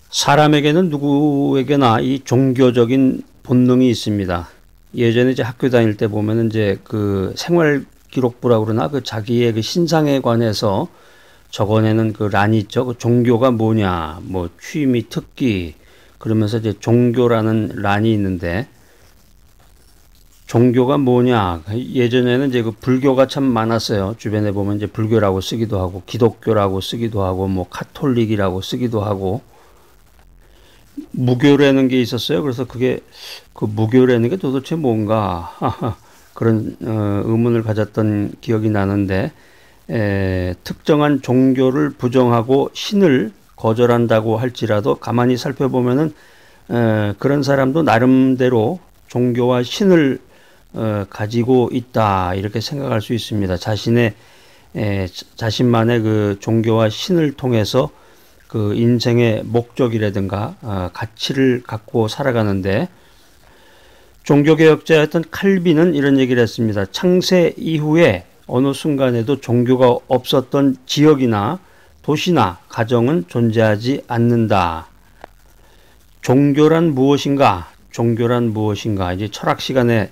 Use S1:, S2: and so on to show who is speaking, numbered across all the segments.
S1: 사람에게는 누구에게나 이 종교적인 본능이 있습니다. 예전에 이제 학교 다닐 때 보면은 이제 그 생활 기록부라고 그러나 그 자기의 그 신상에 관해서 적어내는 그 란이 있죠. 그 종교가 뭐냐, 뭐 취미, 특기 그러면서 이제 종교라는 란이 있는데 종교가 뭐냐? 예전에는 이제 그 불교가 참 많았어요. 주변에 보면 이제 불교라고 쓰기도 하고 기독교라고 쓰기도 하고 뭐 카톨릭이라고 쓰기도 하고 무교라는 게 있었어요. 그래서 그게 그 무교라는 게 도대체 뭔가 그런 의문을 가졌던 기억이 나는데 특정한 종교를 부정하고 신을 거절한다고 할지라도 가만히 살펴보면은 그런 사람도 나름대로 종교와 신을 가지고 있다 이렇게 생각할 수 있습니다. 자신만의 그 종교와 신을 통해서 그 인생의 목적이라든가 가치를 갖고 살아가는데 종교개혁자였던 칼빈은 이런 얘기를 했습니다. 창세 이후에 어느 순간에도 종교가 없었던 지역이나 도시나 가정은 존재하지 않는다. 종교란 무엇인가? 종교란 무엇인가? 이제 철학 시간에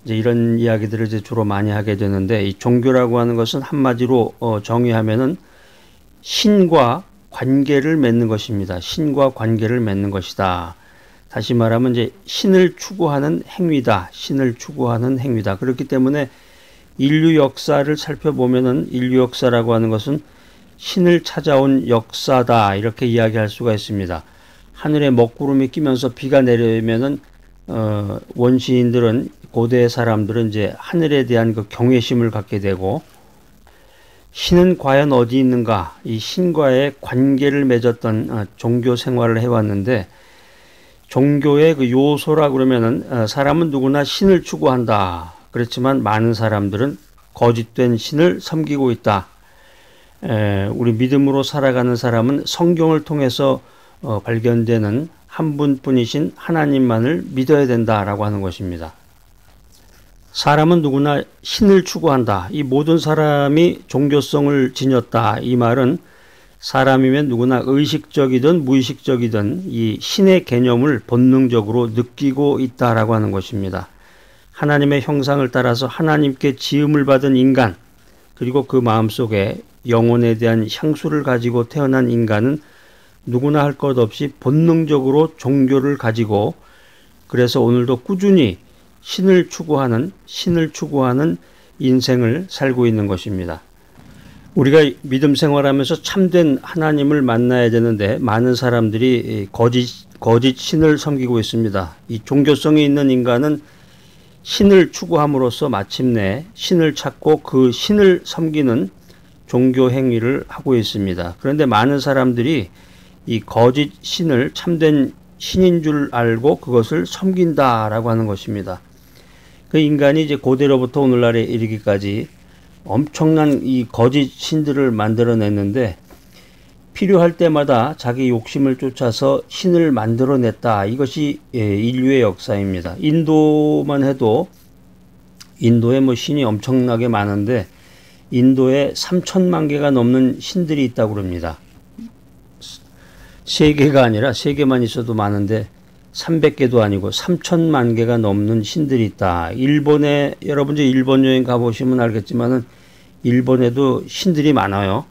S1: 이제 이런 이야기들을 이제 주로 많이 하게 되는데 이 종교라고 하는 것은 한마디로 정의하면은 신과 관계를 맺는 것입니다. 신과 관계를 맺는 것이다. 다시 말하면 이제 신을 추구하는 행위다. 신을 추구하는 행위다. 그렇기 때문에 인류 역사를 살펴보면은 인류 역사라고 하는 것은 신을 찾아온 역사다. 이렇게 이야기할 수가 있습니다. 하늘에 먹구름이 끼면서 비가 내리면은 원시인들은 고대 사람들은 이제 하늘에 대한 그 경외심을 갖게 되고 신은 과연 어디 있는가? 이 신과의 관계를 맺었던 종교 생활을 해왔는데 종교의 그 요소라 그러면은 사람은 누구나 신을 추구한다. 그렇지만 많은 사람들은 거짓된 신을 섬기고 있다. 우리 믿음으로 살아가는 사람은 성경을 통해서 발견되는 한 분뿐이신 하나님만을 믿어야 된다라고 하는 것입니다. 사람은 누구나 신을 추구한다. 이 모든 사람이 종교성을 지녔다. 이 말은 사람이면 누구나 의식적이든 무의식적이든 이 신의 개념을 본능적으로 느끼고 있다라고 하는 것입니다. 하나님의 형상을 따라서 하나님께 지음을 받은 인간 그리고 그 마음속에 영혼에 대한 향수를 가지고 태어난 인간은 누구나 할 것 없이 본능적으로 종교를 가지고 그래서 오늘도 꾸준히 신을 추구하는 인생을 살고 있는 것입니다. 우리가 믿음 생활하면서 참된 하나님을 만나야 되는데 많은 사람들이 거짓 신을 섬기고 있습니다. 이 종교성이 있는 인간은 신을 추구함으로써 마침내 신을 찾고 그 신을 섬기는 종교 행위를 하고 있습니다. 그런데 많은 사람들이 이 거짓 신을 참된 신인 줄 알고 그것을 섬긴다라고 하는 것입니다. 그 인간이 이제 고대로부터 오늘날에 이르기까지 엄청난 이 거짓 신들을 만들어냈는데 필요할 때마다 자기 욕심을 쫓아서 신을 만들어냈다. 이것이 인류의 역사입니다. 인도만 해도 인도에 뭐 신이 엄청나게 많은데 인도에 3천만 개가 넘는 신들이 있다고 그럽니다. 세 개가 아니라 세 개만 있어도 많은데 300개도 아니고 3천만 개가 넘는 신들이 있다. 일본에 여러분 이제 일본 여행 가보시면 알겠지만은 일본에도 신들이 많아요.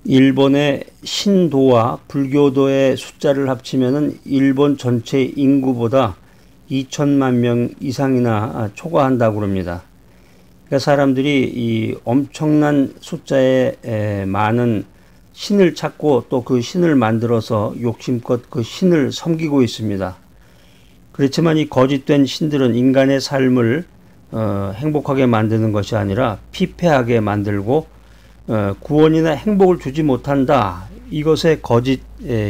S1: 일본의 신도와 불교도의 숫자를 합치면은 일본 전체 인구보다 2천만 명 이상이나 초과한다고 그럽니다. 그러니까 사람들이 이 엄청난 숫자의 많은 신을 찾고 또 그 신을 만들어서 욕심껏 그 신을 섬기고 있습니다. 그렇지만 이 거짓된 신들은 인간의 삶을 행복하게 만드는 것이 아니라 피폐하게 만들고 구원이나 행복을 주지 못한다. 이것에 거짓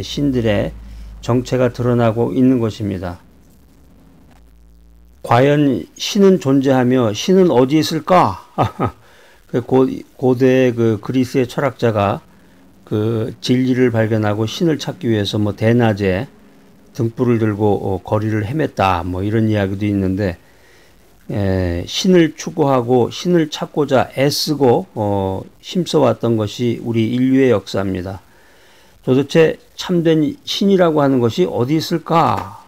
S1: 신들의 정체가 드러나고 있는 것입니다. 과연 신은 존재하며 신은 어디 있을까? 고대 그 그리스의 철학자가 그 진리를 발견하고 신을 찾기 위해서 뭐 대낮에 등불을 들고 거리를 헤맸다. 뭐 이런 이야기도 있는데 신을 추구하고 신을 찾고자 애쓰고 힘써왔던 것이 우리 인류의 역사입니다. 도대체 참된 신이라고 하는 것이 어디 있을까?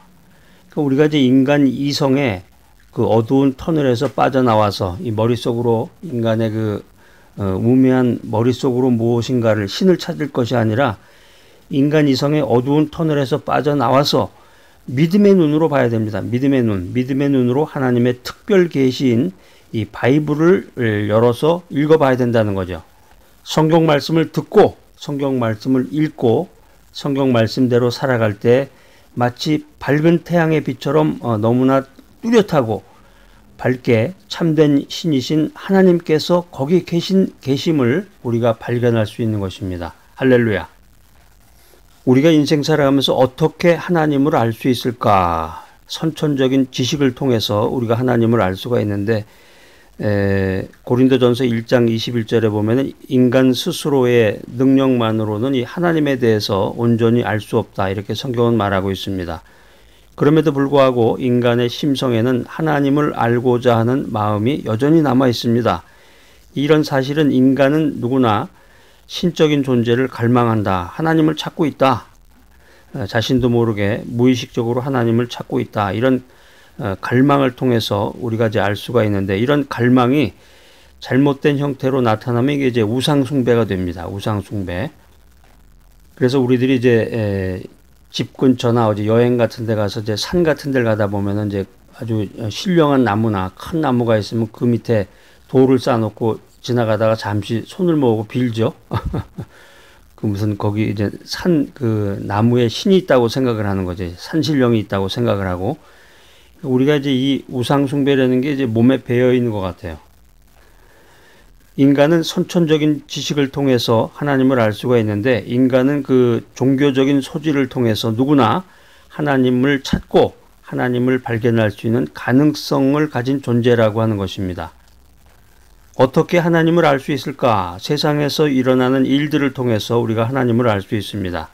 S1: 그러니까 우리가 이제 인간 이성의 그 어두운 터널에서 빠져나와서 이 머릿속으로 인간의 그 우매한 머릿속으로 무엇인가를 신을 찾을 것이 아니라 인간 이성의 어두운 터널에서 빠져나와서 믿음의 눈으로 봐야 됩니다. 믿음의 눈으로 하나님의 특별 계시인 이 바이블을 열어서 읽어봐야 된다는 거죠. 성경 말씀을 듣고 성경 말씀을 읽고 성경 말씀대로 살아갈 때 마치 밝은 태양의 빛처럼 너무나 뚜렷하고 밝게 참된 신이신 하나님께서 거기 계심을 우리가 발견할 수 있는 것입니다. 할렐루야. 우리가 인생 살아가면서 어떻게 하나님을 알 수 있을까? 선천적인 지식을 통해서 우리가 하나님을 알 수가 있는데 고린도전서 1장 21절에 보면 인간 스스로의 능력만으로는 이 하나님에 대해서 온전히 알 수 없다 이렇게 성경은 말하고 있습니다. 그럼에도 불구하고 인간의 심성에는 하나님을 알고자 하는 마음이 여전히 남아 있습니다. 이런 사실은 인간은 누구나 신적인 존재를 갈망한다. 하나님을 찾고 있다. 자신도 모르게 무의식적으로 하나님을 찾고 있다. 이런 갈망을 통해서 우리가 이제 알 수가 있는데 이런 갈망이 잘못된 형태로 나타나면 이게 이제 우상숭배가 됩니다. 우상숭배. 그래서 우리들이 이제 집 근처나 어디 여행 같은 데 가서 이제 산 같은 데를 가다 보면은 이제 아주 신령한 나무나 큰 나무가 있으면 그 밑에 돌을 쌓아놓고 지나가다가 잠시 손을 모으고 빌죠. 그 무슨 거기 이제 산 그 나무에 신이 있다고 생각을 하는 거지. 산신령이 있다고 생각을 하고 우리가 이제 이 우상숭배라는 게 이제 몸에 배어 있는 것 같아요. 인간은 선천적인 지식을 통해서 하나님을 알 수가 있는데 인간은 그 종교적인 소질을 통해서 누구나 하나님을 찾고 하나님을 발견할 수 있는 가능성을 가진 존재라고 하는 것입니다. 어떻게 하나님을 알 수 있을까? 세상에서 일어나는 일들을 통해서 우리가 하나님을 알 수 있습니다.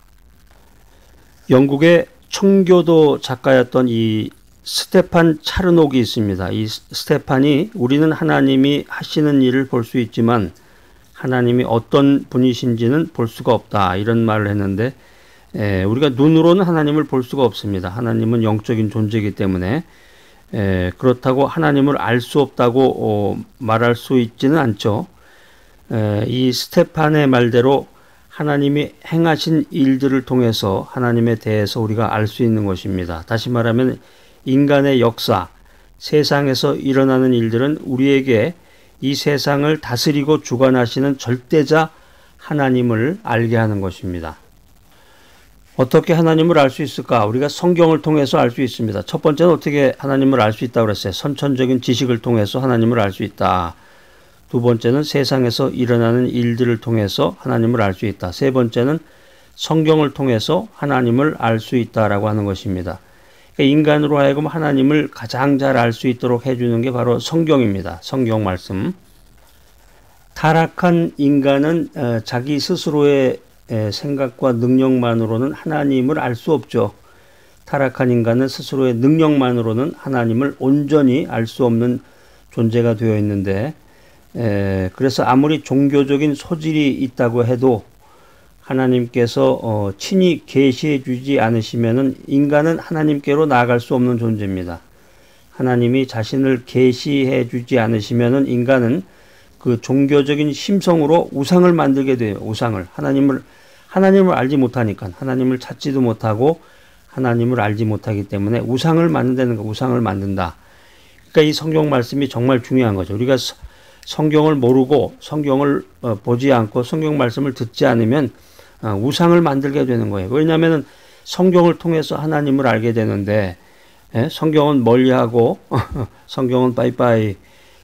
S1: 영국의 청교도 작가였던 이 스테판 차르녹이 있습니다. 이 스테판이 우리는 하나님이 하시는 일을 볼 수 있지만 하나님이 어떤 분이신지는 볼 수가 없다. 이런 말을 했는데 우리가 눈으로는 하나님을 볼 수가 없습니다. 하나님은 영적인 존재이기 때문에 그렇다고 하나님을 알 수 없다고 말할 수 있지는 않죠. 이 스테판의 말대로 하나님이 행하신 일들을 통해서 하나님에 대해서 우리가 알 수 있는 것입니다. 다시 말하면 인간의 역사, 세상에서 일어나는 일들은 우리에게 이 세상을 다스리고 주관하시는 절대자 하나님을 알게 하는 것입니다. 어떻게 하나님을 알 수 있을까? 우리가 성경을 통해서 알 수 있습니다. 첫 번째는 어떻게 하나님을 알 수 있다고 그랬어요? 선천적인 지식을 통해서 하나님을 알 수 있다. 두 번째는 세상에서 일어나는 일들을 통해서 하나님을 알 수 있다. 세 번째는 성경을 통해서 하나님을 알 수 있다라고 하는 것입니다. 인간으로 하여금 하나님을 가장 잘 알 수 있도록 해주는 게 바로 성경입니다. 성경 말씀. 타락한 인간은 자기 스스로의 생각과 능력만으로는 하나님을 알 수 없죠. 타락한 인간은 스스로의 능력만으로는 하나님을 온전히 알 수 없는 존재가 되어 있는데 그래서 아무리 종교적인 소질이 있다고 해도 하나님께서 친히 계시해 주지 않으시면은 인간은 하나님께로 나아갈 수 없는 존재입니다. 하나님이 자신을 계시해 주지 않으시면은 인간은 그 종교적인 심성으로 우상을 만들게 돼요. 우상을. 하나님을 알지 못하니까 하나님을 찾지도 못하고 하나님을 알지 못하기 때문에 우상을 만든다는 거, 우상을 만든다. 그러니까 이 성경 말씀이 정말 중요한 거죠. 우리가 성경을 모르고 성경을 보지 않고 성경 말씀을 듣지 않으면 우상을 만들게 되는 거예요. 왜냐하면 성경을 통해서 하나님을 알게 되는데 성경은 멀리하고 성경은 빠이빠이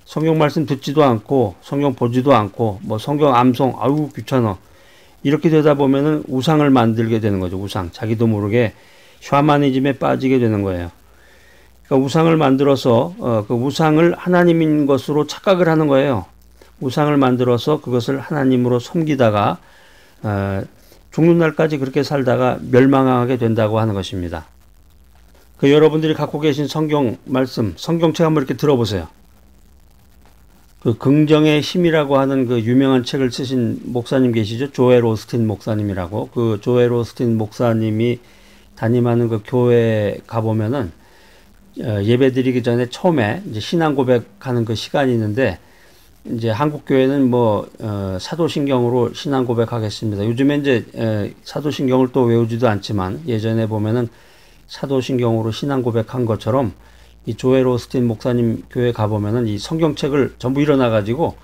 S1: 성경 말씀 듣지도 않고 성경 보지도 않고 뭐 성경 암송 아유 귀찮아 이렇게 되다 보면은 우상을 만들게 되는 거죠. 우상. 자기도 모르게 샤머니즘에 빠지게 되는 거예요. 그러니까 우상을 만들어서 그 우상을 하나님인 것으로 착각을 하는 거예요. 우상을 만들어서 그것을 하나님으로 섬기다가 죽는 날까지 그렇게 살다가 멸망하게 된다고 하는 것입니다. 여러분들이 갖고 계신 성경 말씀, 성경책 한번 이렇게 들어보세요. 그 긍정의 힘이라고 하는 그 유명한 책을 쓰신 목사님 계시죠? 조엘 오스틴 목사님이라고. 그 조엘 오스틴 목사님이 담임하는 그 교회에 가보면은 예배드리기 전에 처음에 이제 신앙 고백하는 그 시간이 있는데, 이제 한국 교회는 뭐 사도신경으로 신앙 고백하겠습니다. 요즘에 이제 사도신경을 또 외우지도 않지만, 예전에 보면은 사도신경으로 신앙 고백한 것처럼 이 조엘 오스틴 목사님 교회 가보면은 이 성경책을 전부 일어나가지고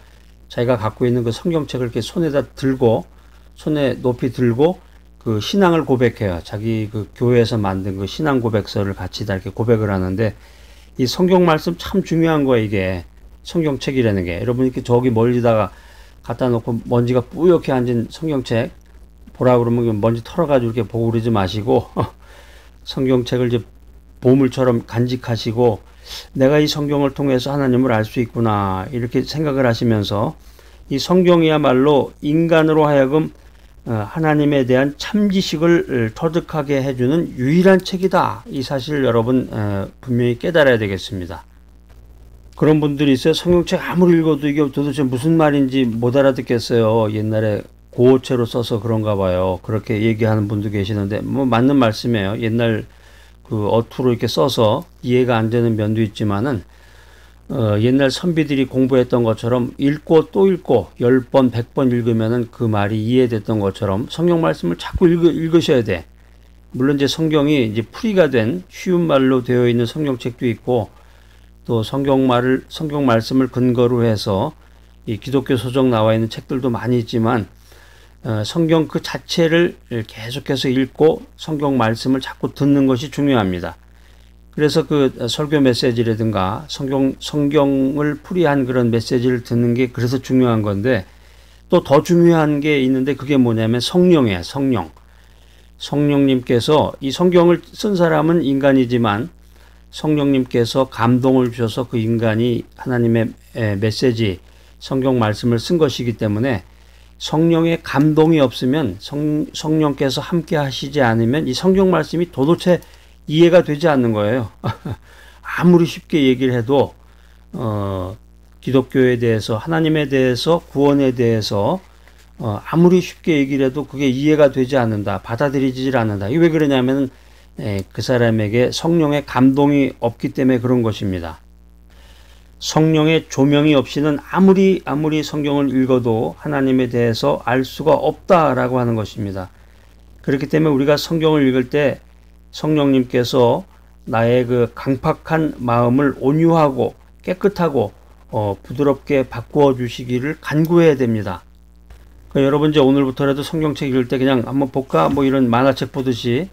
S1: 자기가 갖고 있는 그 성경책을 이렇게 손에다 들고, 손에 높이 들고 그 신앙을 고백해요. 자기 그 교회에서 만든 그 신앙 고백서를 같이 다 이렇게 고백을 하는데, 이 성경 말씀 참 중요한 거예요. 이게 성경책이라는 게. 여러분 이렇게 저기 멀리다가 갖다 놓고 먼지가 뿌옇게 앉은 성경책 보라 그러면 먼지 털어가지고 이렇게 보고 그러지 마시고 성경책을 이제 보물처럼 간직하시고, 내가 이 성경을 통해서 하나님을 알 수 있구나 이렇게 생각을 하시면서, 이 성경이야말로 인간으로 하여금 하나님에 대한 참지식을 터득하게 해주는 유일한 책이다. 이 사실을 여러분 분명히 깨달아야 되겠습니다. 그런 분들이 있어요. 성경책 아무리 읽어도 이게 도대체 무슨 말인지 못 알아듣겠어요. 옛날에 고어체로 써서 그런가 봐요. 그렇게 얘기하는 분도 계시는데, 뭐 맞는 말씀이에요. 옛날 그 어투로 이렇게 써서 이해가 안 되는 면도 있지만은, 옛날 선비들이 공부했던 것처럼 읽고 또 읽고 10번, 100번 읽으면은 그 말이 이해됐던 것처럼 성경 말씀을 자꾸 읽으셔야 돼. 물론 이제 성경이 이제 풀이가 된 쉬운 말로 되어 있는 성경책도 있고, 또 성경 말씀을 근거로 해서 이 기독교 서적 나와 있는 책들도 많이 있지만, 성경 그 자체를 계속해서 읽고 성경 말씀을 자꾸 듣는 것이 중요합니다. 그래서 그 설교 메시지라든가 성경을 풀이한 그런 메시지를 듣는 게 그래서 중요한 건데, 또 더 중요한 게 있는데 그게 뭐냐면 성령이에요. 성령님께서, 이 성경을 쓴 사람은 인간이지만 성령님께서 감동을 주셔서 그 인간이 하나님의 메시지, 성경 말씀을 쓴 것이기 때문에, 성령의 감동이 없으면, 성령께서 함께 하시지 않으면 이 성경 말씀이 도대체 이해가 되지 않는 거예요. 아무리 쉽게 얘기를 해도 기독교에 대해서, 하나님에 대해서, 구원에 대해서 아무리 쉽게 얘기를 해도 그게 이해가 되지 않는다, 받아들이질 않는다. 이게 왜 그러냐면 그 사람에게 성령의 감동이 없기 때문에 그런 것입니다. 성령의 조명이 없이는 아무리 성경을 읽어도 하나님에 대해서 알 수가 없다라고 하는 것입니다. 그렇기 때문에 우리가 성경을 읽을 때 성령님께서 나의 그 강팍한 마음을 온유하고 깨끗하고 부드럽게 바꾸어 주시기를 간구해야 됩니다. 그러니까 여러분 이제 오늘부터라도 성경책 읽을 때 그냥 한번 볼까? 뭐 이런 만화책 보듯이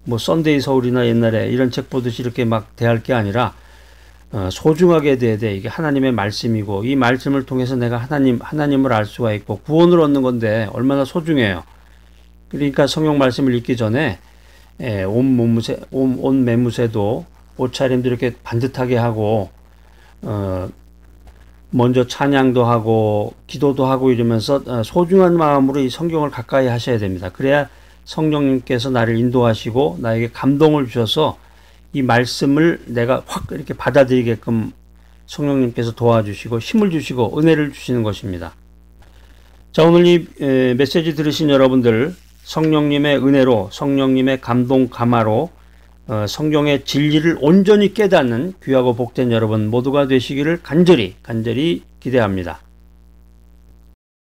S1: 뭐 썬데이 서울이나 옛날에 이런 책 보듯이 이렇게 막 대할 게 아니라 소중하게 대해야 돼. 이게 하나님의 말씀이고, 이 말씀을 통해서 내가 하나님을 알 수가 있고 구원을 얻는 건데 얼마나 소중해요. 그러니까 성경 말씀을 읽기 전에 온 매무새도, 옷차림도 이렇게 반듯하게 하고, 먼저 찬양도 하고, 기도도 하고 이러면서 소중한 마음으로 이 성경을 가까이 하셔야 됩니다. 그래야 성령님께서 나를 인도하시고, 나에게 감동을 주셔서 이 말씀을 내가 확 이렇게 받아들이게끔 성령님께서 도와주시고, 힘을 주시고, 은혜를 주시는 것입니다. 자, 오늘 이 메시지 들으신 여러분들, 성령님의 은혜로, 성령님의 감동 감화로 성경의 진리를 온전히 깨닫는 귀하고 복된 여러분 모두가 되시기를 간절히 기대합니다.